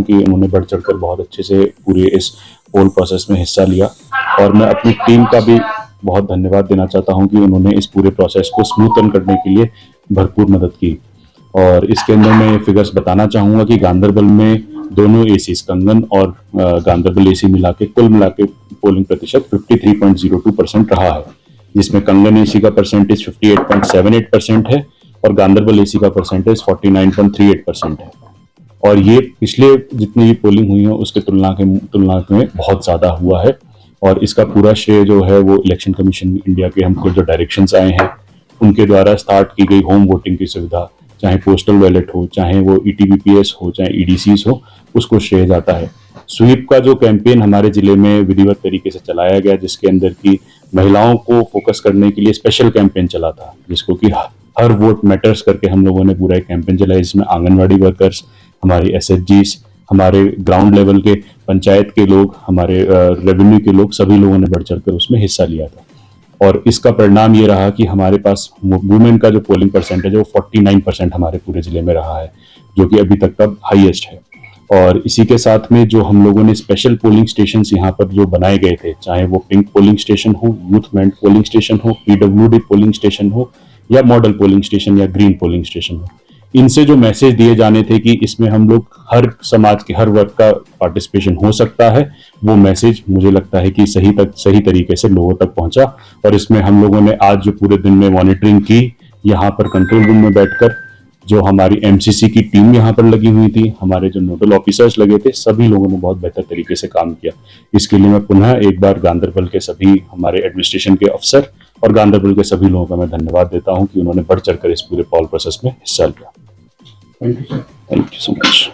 कि उन्होंने बढ़ चढ़कर बहुत अच्छे से पूरे इस पोल प्रोसेस में हिस्सा लिया, और मैं अपनी टीम का भी बहुत धन्यवाद देना चाहता हूं कि उन्होंने इस पूरे प्रोसेस को स्मूथन करने के लिए भरपूर मदद की। और इसके अंदर मैं फिगर्स बताना चाहूंगा कि गांधरबल में दोनों एसी कंगन और गांधरबल एसी कुल मिला के पोलिंग प्रतिशत 53.02% रहा है, जिसमें कंगन एसी का परसेंटेज 58.78% है और गांधरबल एसी का परसेंटेज 49.38% है। और ये पिछले जितनी भी पोलिंग हुई है उसके तुलना में बहुत ज्यादा हुआ है, और इसका पूरा श्रेय जो है वो इलेक्शन कमीशन इंडिया के हमको जो डायरेक्शंस आए हैं उनके द्वारा स्टार्ट की गई होम वोटिंग की सुविधा, चाहे पोस्टल बैलेट हो, चाहे वो ईटीबीपीएस हो, चाहे ईडीसीज हो, उसको श्रेय जाता है। स्वीप का जो कैंपेन हमारे जिले में विधिवत तरीके से चलाया गया, जिसके अंदर की महिलाओं को फोकस करने के लिए स्पेशल कैंपेन चला था, जिसको कि हर वोट मैटर्स करके हम लोगों ने पूरा एक कैंपेन चलाया, जिसमें आंगनवाड़ी वर्कर्स, हमारे एसएचजीज, हमारे ग्राउंड लेवल के पंचायत के लोग, हमारे रेवेन्यू के लोग, सभी लोगों ने बढ़ चढ़कर उसमें हिस्सा लिया था। और इसका परिणाम ये रहा कि हमारे पास वुमेन का जो पोलिंग परसेंटेज है वो 49% हमारे पूरे जिले में रहा है, जो कि अभी तक का हाईएस्ट है। और इसी के साथ में जो हम लोगों ने स्पेशल पोलिंग स्टेशन यहाँ पर जो बनाए गए थे, चाहे वो पिंक पोलिंग स्टेशन हो, यूथ मेंट पोलिंग स्टेशन हो, पीडब्ल्यूडी पोलिंग स्टेशन हो, या मॉडल पोलिंग स्टेशन या ग्रीन पोलिंग स्टेशन हो, इनसे जो मैसेज दिए जाने थे कि इसमें हम लोग हर समाज के हर वर्ग का पार्टिसिपेशन हो सकता है, वो मैसेज मुझे लगता है कि सही तरीके से लोगों तक पहुंचा। और इसमें हम लोगों ने आज जो पूरे दिन में मॉनिटरिंग की, यहाँ पर कंट्रोल रूम में बैठकर, जो हमारी एमसीसी की टीम यहाँ पर लगी हुई थी, हमारे जो नोडल ऑफिसर्स लगे थे, सभी लोगों ने बहुत बेहतर तरीके से काम किया। इसके लिए मैं पुनः एक बार गांधरबल के सभी हमारे एडमिनिस्ट्रेशन के अफसर और गांधरबल के सभी लोगों का मैं धन्यवाद देता हूं कि उन्होंने बढ़ चढ़कर इस पूरे पोल प्रोसेस में हिस्सा लिया। Thank you so much.